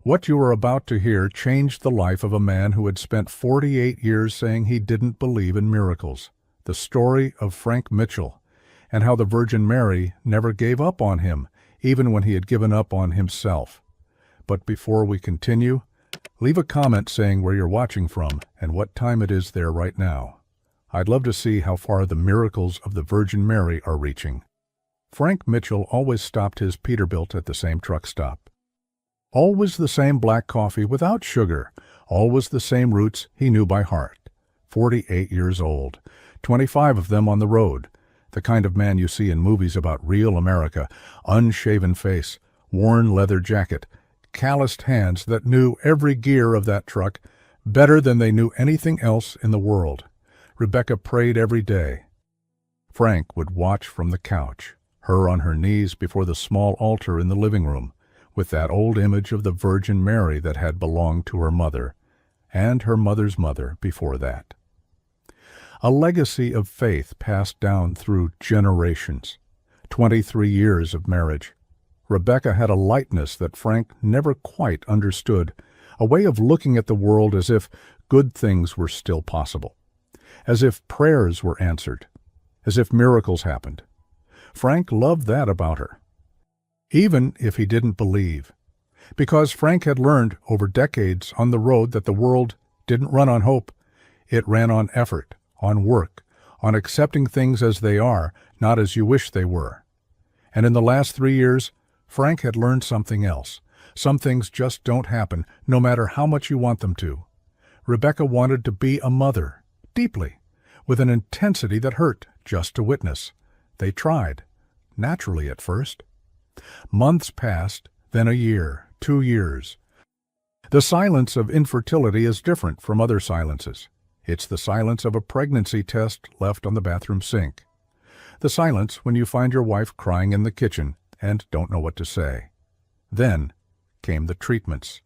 What you are about to hear changed the life of a man who had spent 48 years saying he didn't believe in miracles. The story of Frank Mitchell, and how the Virgin Mary never gave up on him, even when he had given up on himself. But before we continue, leave a comment saying where you're watching from and what time it is there right now. I'd love to see how far the miracles of the Virgin Mary are reaching. Frank Mitchell always stopped his Peterbilt at the same truck stop. Always the same black coffee without sugar, always the same routes he knew by heart. 48 years old, 25 of them on the road, the kind of man you see in movies about real America, unshaven face, worn leather jacket, calloused hands that knew every gear of that truck better than they knew anything else in the world. Rebecca prayed every day. Frank would watch from the couch, her on her knees before the small altar in the living room, with that old image of the Virgin Mary that had belonged to her mother, and her mother's mother before that. A legacy of faith passed down through generations. 23 years of marriage. Rebecca had a lightness that Frank never quite understood, a way of looking at the world as if good things were still possible, as if prayers were answered, as if miracles happened. Frank loved that about her, even if he didn't believe, because Frank had learned over decades on the road that the world didn't run on hope. It ran on effort, on work, on accepting things as they are, not as you wish they were. And in the last 3 years, Frank had learned something else. Some things just don't happen, no matter how much you want them to. Rebecca wanted to be a mother, deeply, with an intensity that hurt just to witness. They tried, naturally at first. Months passed, then a year, 2 years. The silence of infertility is different from other silences. It's the silence of a pregnancy test left on the bathroom sink. The silence when you find your wife crying in the kitchen and don't know what to say. Then came the treatments.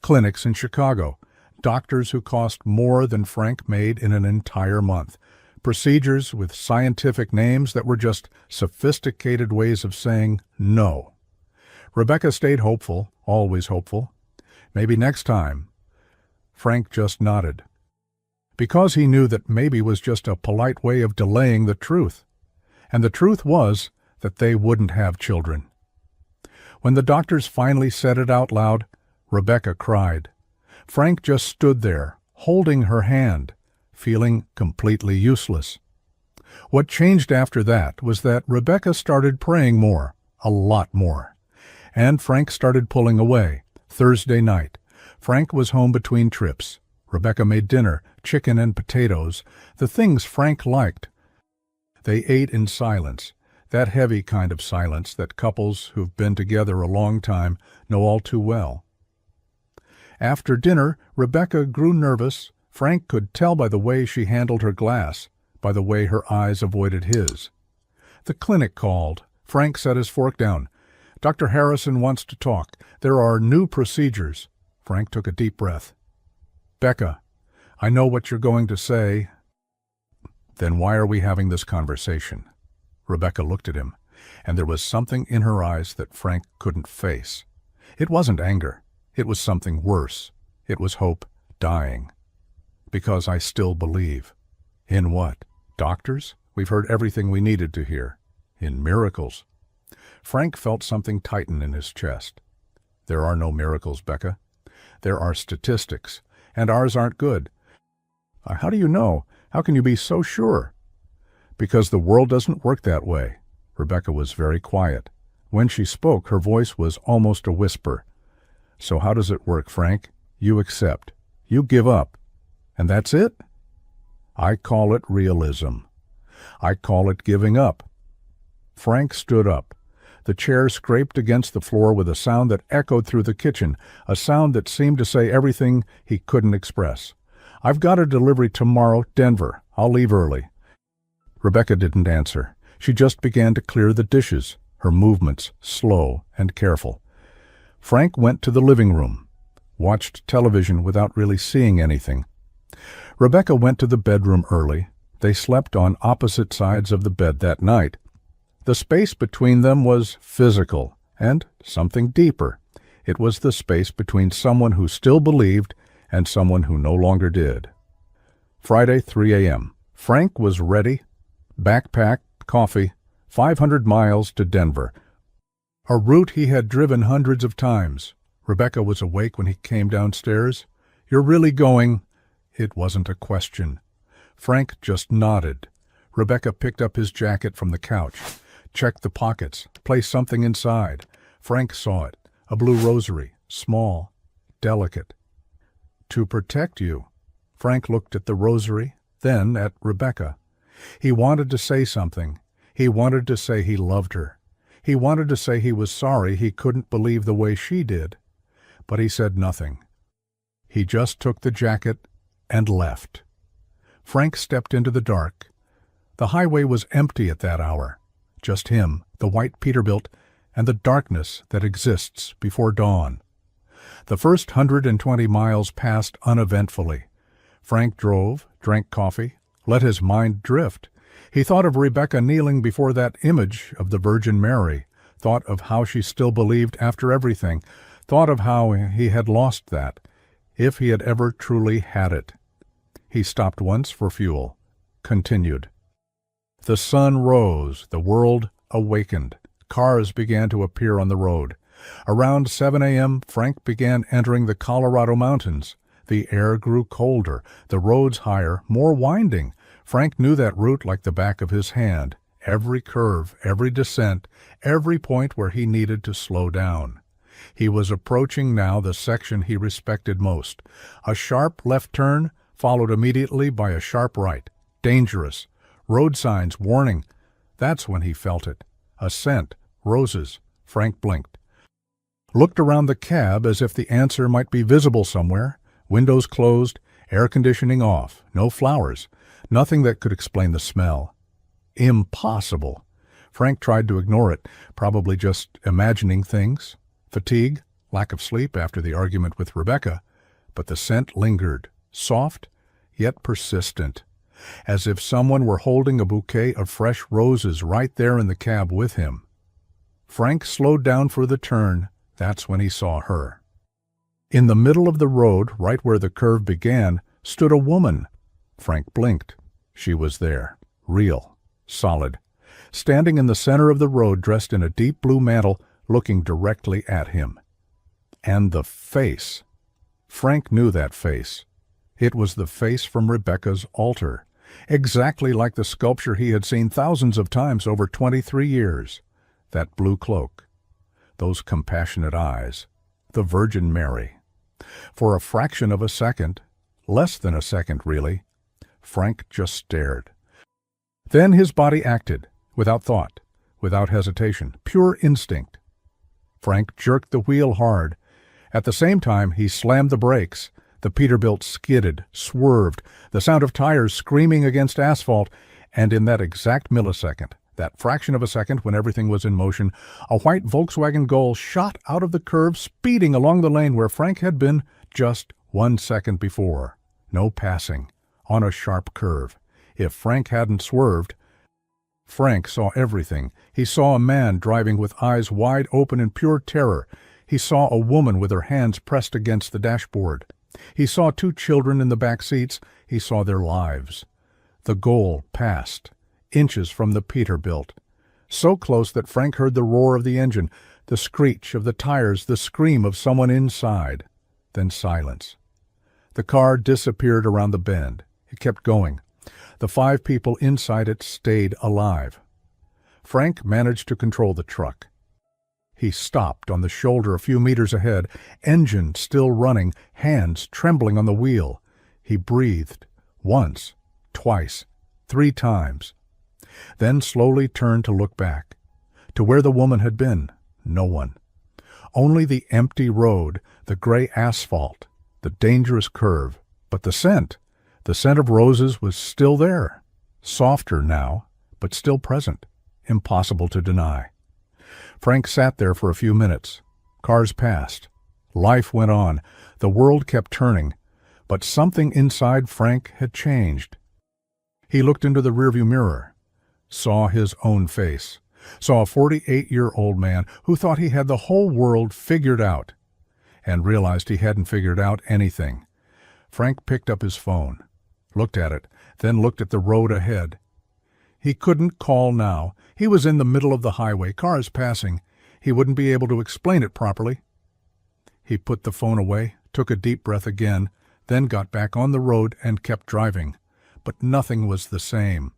Clinics in Chicago, doctors who cost more than Frank made in an entire month. Procedures with scientific names that were just sophisticated ways of saying no. Rebecca stayed hopeful, always hopeful. Maybe next time. Frank just nodded, because he knew that maybe was just a polite way of delaying the truth. And the truth was that they wouldn't have children. When the doctors finally said it out loud, Rebecca cried. Frank just stood there, holding her hand, feeling completely useless. What changed after that was that Rebecca started praying more, a lot more. And Frank started pulling away. Thursday night. Frank was home between trips. Rebecca made dinner, chicken and potatoes, the things Frank liked. They ate in silence, that heavy kind of silence that couples who've been together a long time know all too well. After dinner, Rebecca grew nervous. Frank could tell by the way she handled her glass, by the way her eyes avoided his. The clinic called. Frank set his fork down. Dr. Harrison wants to talk. There are new procedures. Frank took a deep breath. Becca, I know what you're going to say. Then why are we having this conversation? Rebecca looked at him, and there was something in her eyes that Frank couldn't face. It wasn't anger. It was something worse. It was hope dying. Because I still believe. In what? Doctors? We've heard everything we needed to hear. In miracles. Frank felt something tighten in his chest. There are no miracles, Becca. There are statistics, and ours aren't good. How do you know? How can you be so sure? Because the world doesn't work that way. Rebecca was very quiet. When she spoke, her voice was almost a whisper. So how does it work, Frank? You accept. You give up. And that's it? I call it realism. I call it giving up. Frank stood up. The chair scraped against the floor with a sound that echoed through the kitchen, a sound that seemed to say everything he couldn't express. I've got a delivery tomorrow, Denver. I'll leave early. Rebecca didn't answer. She just began to clear the dishes, her movements slow and careful. Frank went to the living room, watched television without really seeing anything. Rebecca went to the bedroom early. They slept on opposite sides of the bed that night. The space between them was physical and something deeper. It was the space between someone who still believed and someone who no longer did. Friday, 3 a.m. Frank was ready. Backpack, coffee, 500 miles to Denver. A route he had driven hundreds of times. Rebecca was awake when he came downstairs. "You're really going?" It wasn't a question. Frank just nodded. Rebecca picked up his jacket from the couch, checked the pockets, placed something inside. Frank saw it, a blue rosary, small, delicate. "To protect you." Frank looked at the rosary, then at Rebecca. He wanted to say something. He wanted to say he loved her. He wanted to say he was sorry he couldn't believe the way she did. But he said nothing. He just took the jacket and left. Frank stepped into the dark. The highway was empty at that hour. Just him, the white Peterbilt, and the darkness that exists before dawn. The first 120 miles passed uneventfully. Frank drove, drank coffee, let his mind drift. He thought of Rebecca kneeling before that image of the Virgin Mary, thought of how she still believed after everything, thought of how he had lost that, if he had ever truly had it. He stopped once for fuel, continued. The sun rose, the world awakened. Cars began to appear on the road. Around 7 a.m., Frank began entering the Colorado mountains. The air grew colder, the roads higher, more winding. Frank knew that route like the back of his hand. Every curve, every descent, every point where he needed to slow down. He was approaching now the section he respected most. A sharp left turn, followed immediately by a sharp right. Dangerous. Road signs, warning. That's when he felt it. A scent, roses. Frank blinked. Looked around the cab as if the answer might be visible somewhere. Windows closed, air conditioning off, no flowers, nothing that could explain the smell. Impossible. Frank tried to ignore it, probably just imagining things. Fatigue, lack of sleep after the argument with Rebecca, but the scent lingered, soft yet persistent, as if someone were holding a bouquet of fresh roses right there in the cab with him. Frank slowed down for the turn. That's when he saw her. In the middle of the road, right where the curve began, stood a woman. Frank blinked. She was there, real, solid, standing in the center of the road, dressed in a deep blue mantle, looking directly at him. And the face. Frank knew that face. It was the face from Rebecca's altar, exactly like the sculpture he had seen thousands of times over 23 years. That blue cloak, those compassionate eyes, the Virgin Mary. For a fraction of a second, less than a second really, Frank just stared. Then his body acted, without thought, without hesitation, pure instinct. Frank jerked the wheel hard. At the same time, he slammed the brakes. The Peterbilt skidded, swerved, the sound of tires screaming against asphalt, and in that exact millisecond, that fraction of a second when everything was in motion, a white Volkswagen Gol shot out of the curve, speeding along the lane where Frank had been just 1 second before. No passing, on a sharp curve. If Frank hadn't swerved, Frank saw everything. He saw a man driving with eyes wide open in pure terror. He saw a woman with her hands pressed against the dashboard. He saw 2 children in the back seats. He saw their lives. The Gol passed, inches from the Peterbilt, so close that Frank heard the roar of the engine, the screech of the tires, the scream of someone inside. Then silence. The car disappeared around the bend. It kept going. The 5 people inside it stayed alive. Frank managed to control the truck. He stopped on the shoulder a few meters ahead, engine still running, hands trembling on the wheel. He breathed, once, twice, 3 times. Then slowly turned to look back. To where the woman had been, no one. Only the empty road, the gray asphalt, the dangerous curve. But the scent of roses was still there. Softer now, but still present. Impossible to deny. Frank sat there for a few minutes. Cars passed. Life went on. The world kept turning. But something inside Frank had changed. He looked into the rearview mirror, saw his own face, saw a 48-year-old man who thought he had the whole world figured out. and realized he hadn't figured out anything. Frank picked up his phone, looked at it, then looked at the road ahead. He couldn't call now. He was in the middle of the highway, cars passing. He wouldn't be able to explain it properly. He put the phone away, took a deep breath again, then got back on the road and kept driving. But nothing was the same.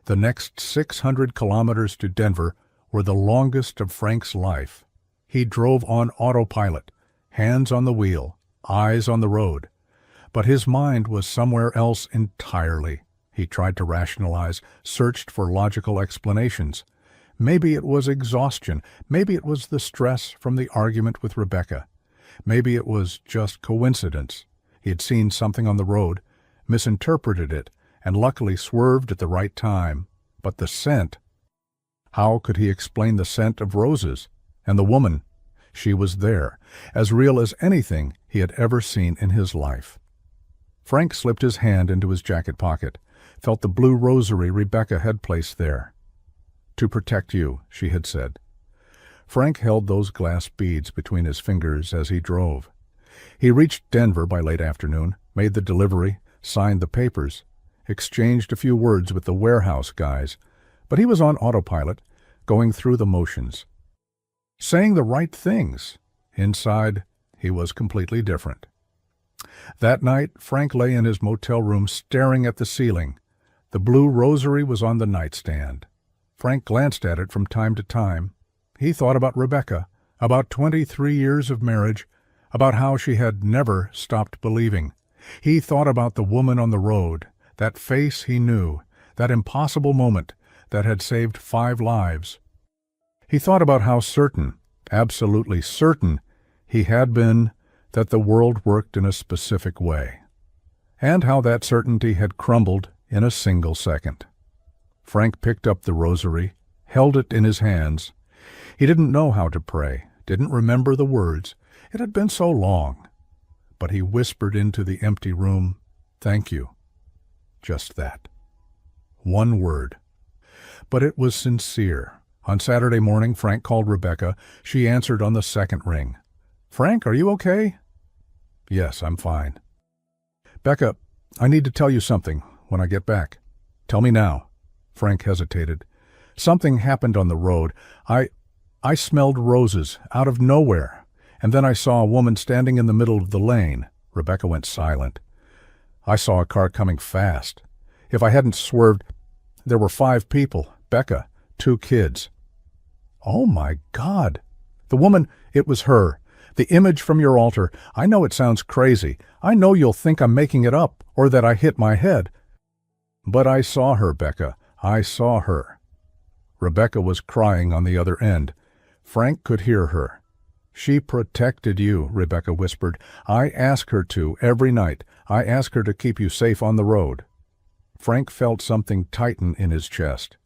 The next 600 kilometers to Denver were the longest of Frank's life. He drove on autopilot, hands on the wheel, eyes on the road. But his mind was somewhere else entirely. He tried to rationalize, searched for logical explanations. Maybe it was exhaustion. Maybe it was the stress from the argument with Rebecca. Maybe it was just coincidence. He had seen something on the road, misinterpreted it, and luckily swerved at the right time. But the scent. How could he explain the scent of roses? And the woman? She was there, as real as anything he had ever seen in his life. Frank slipped his hand into his jacket pocket, felt the blue rosary Rebecca had placed there. "To protect you," she had said. Frank held those glass beads between his fingers as he drove. He reached Denver by late afternoon, made the delivery, signed the papers, exchanged a few words with the warehouse guys, but he was on autopilot, going through the motions. Saying the right things. Inside, he was completely different. That night, Frank lay in his motel room staring at the ceiling. The blue rosary was on the nightstand. Frank glanced at it from time to time. He thought about Rebecca, about 23 years of marriage, about how she had never stopped believing. He thought about the woman on the road, that face he knew, that impossible moment that had saved 5 lives. He thought about how certain, absolutely certain, he had been that the world worked in a specific way, and how that certainty had crumbled in a single second. Frank picked up the rosary, held it in his hands. He didn't know how to pray, didn't remember the words. It had been so long. But he whispered into the empty room, "Thank you." Just that. One word. But it was sincere. On Saturday morning, Frank called Rebecca. She answered on the second ring. "Frank, are you okay?" "Yes, I'm fine." "Becca, I need to tell you something when I get back." "Tell me now." Frank hesitated. "Something happened on the road. I smelled roses out of nowhere, and then I saw a woman standing in the middle of the lane." Rebecca went silent. "I saw a car coming fast. If I hadn't swerved, there were 5 people. Becca, 2 kids." "Oh my God." "The woman, it was her. The image from your altar. I know it sounds crazy. I know you'll think I'm making it up, or that I hit my head. But I saw her, Becca. I saw her." Rebecca was crying on the other end. Frank could hear her. "She protected you," Rebecca whispered. "I ask her to every night. I ask her to keep you safe on the road." Frank felt something tighten in his chest.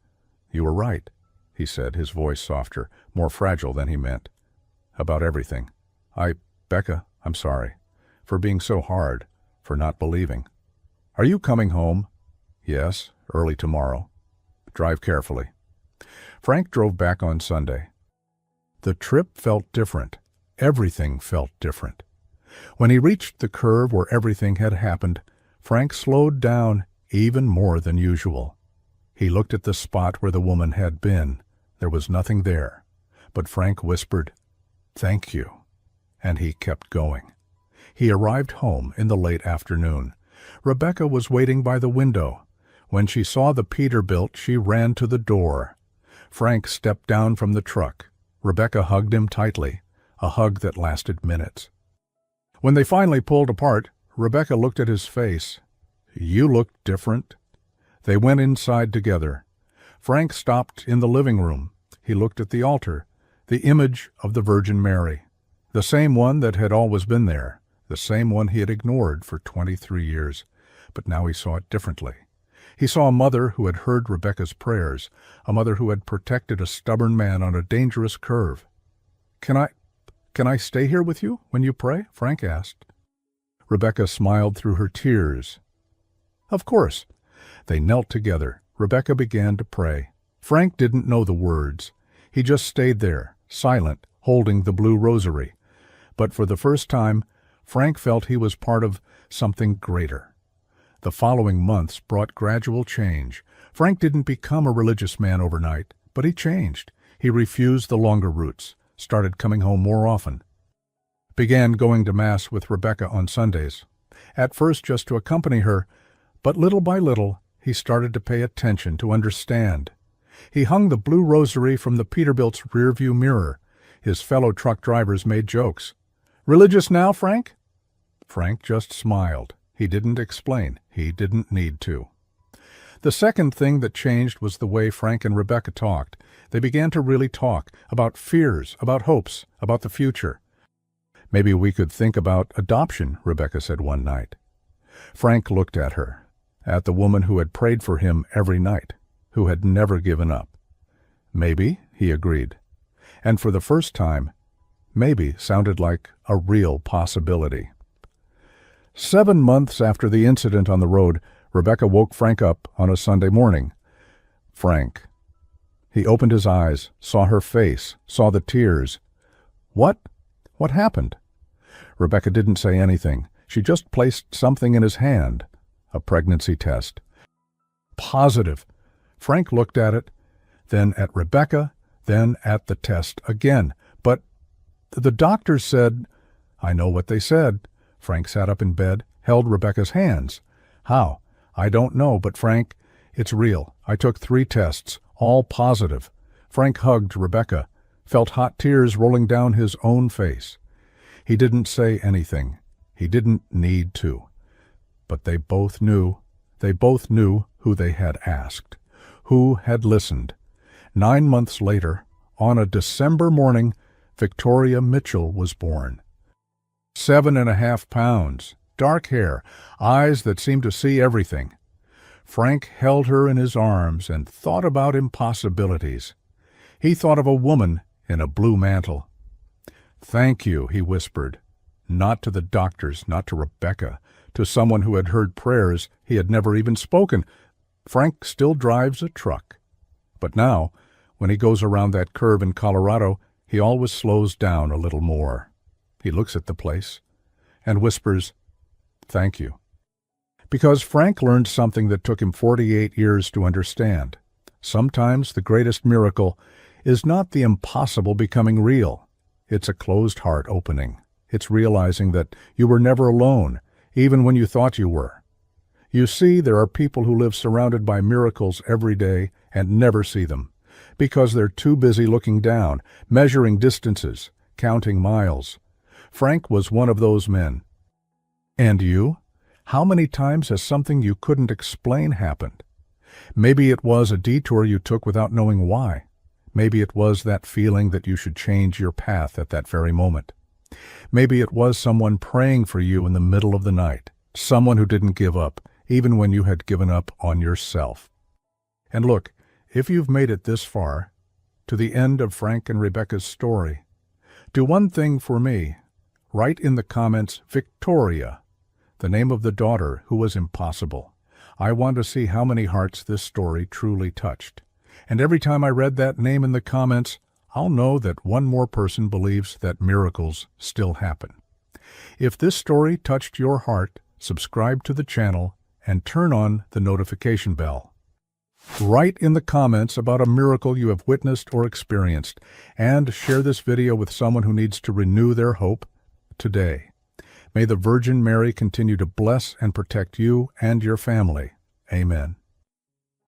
"You were right," he said, his voice softer, more fragile than he meant. "About everything. Becca, I'm sorry. For being so hard. For not believing. Are you coming home?" "Yes, early tomorrow." "Drive carefully." Frank drove back on Sunday. The trip felt different. Everything felt different. When he reached the curve where everything had happened, Frank slowed down even more than usual. He looked at the spot where the woman had been. There was nothing there. But Frank whispered, "Thank you." And he kept going. He arrived home in the late afternoon. Rebecca was waiting by the window. When she saw the Peterbilt, she ran to the door. Frank stepped down from the truck. Rebecca hugged him tightly, a hug that lasted minutes. When they finally pulled apart, Rebecca looked at his face. "You look different." They went inside together. Frank stopped in the living room. He looked at the altar, the image of the Virgin Mary, the same one that had always been there, the same one he had ignored for 23 years. But now he saw it differently. He saw a mother who had heard Rebecca's prayers, a mother who had protected a stubborn man on a dangerous curve. Can I stay here with you when you pray?" Frank asked. Rebecca smiled through her tears. "Of course." They knelt together. Rebecca began to pray. Frank didn't know the words. He just stayed there, silent, holding the blue rosary. But for the first time, Frank felt he was part of something greater. The following months brought gradual change. Frank didn't become a religious man overnight, but he changed. He refused the longer routes, started coming home more often, began going to Mass with Rebecca on Sundays, at first just to accompany her, but little by little he started to pay attention, to understand. He hung the blue rosary from the Peterbilt's rearview mirror. His fellow truck drivers made jokes. "Religious now, Frank?" Frank just smiled. He didn't explain. He didn't need to. The second thing that changed was the way Frank and Rebecca talked. They began to really talk about fears, about hopes, about the future. "Maybe we could think about adoption," Rebecca said one night. Frank looked at her, at the woman who had prayed for him every night, who had never given up. "Maybe," he agreed. And for the first time, maybe sounded like a real possibility. 7 months after the incident on the road, Rebecca woke Frank up on a Sunday morning. Frank. He opened his eyes, saw her face, saw the tears. "What? What happened?" Rebecca didn't say anything. She just placed something in his hand. A pregnancy test. Positive. Frank looked at it, then at Rebecca, then at the test again. "But the doctor said—" "I know what they said." Frank sat up in bed, held Rebecca's hands. "How?" "I don't know, but Frank, it's real. I took 3 tests, all positive." Frank hugged Rebecca, felt hot tears rolling down his own face. He didn't say anything. He didn't need to. But they both knew. They both knew who they had asked, who had listened. 9 months later, on a December morning, Victoria Mitchell was born. 7.5 pounds, dark hair, eyes that seemed to see everything. Frank held her in his arms and thought about impossibilities. He thought of a woman in a blue mantle. "Thank you," he whispered, not to the doctors, not to Rebecca, to someone who had heard prayers he had never even spoken. Frank still drives a truck. But now, when he goes around that curve in Colorado, he always slows down a little more. He looks at the place and whispers, "Thank you." Because Frank learned something that took him 48 years to understand. Sometimes the greatest miracle is not the impossible becoming real. It's a closed heart opening. It's realizing that you were never alone, even when you thought you were. You see, there are people who live surrounded by miracles every day and never see them, because they're too busy looking down, measuring distances, counting miles. Frank was one of those men. And you? How many times has something you couldn't explain happened? Maybe it was a detour you took without knowing why. Maybe it was that feeling that you should change your path at that very moment. Maybe it was someone praying for you in the middle of the night, someone who didn't give up, even when you had given up on yourself. And look, if you've made it this far, to the end of Frank and Rebecca's story, do one thing for me. Write in the comments, Victoria, the name of the daughter who was impossible. I want to see how many hearts this story truly touched. And every time I read that name in the comments, I'll know that one more person believes that miracles still happen. If this story touched your heart, subscribe to the channel and turn on the notification bell. Write in the comments about a miracle you have witnessed or experienced, and share this video with someone who needs to renew their hope today. May the Virgin Mary continue to bless and protect you and your family. Amen.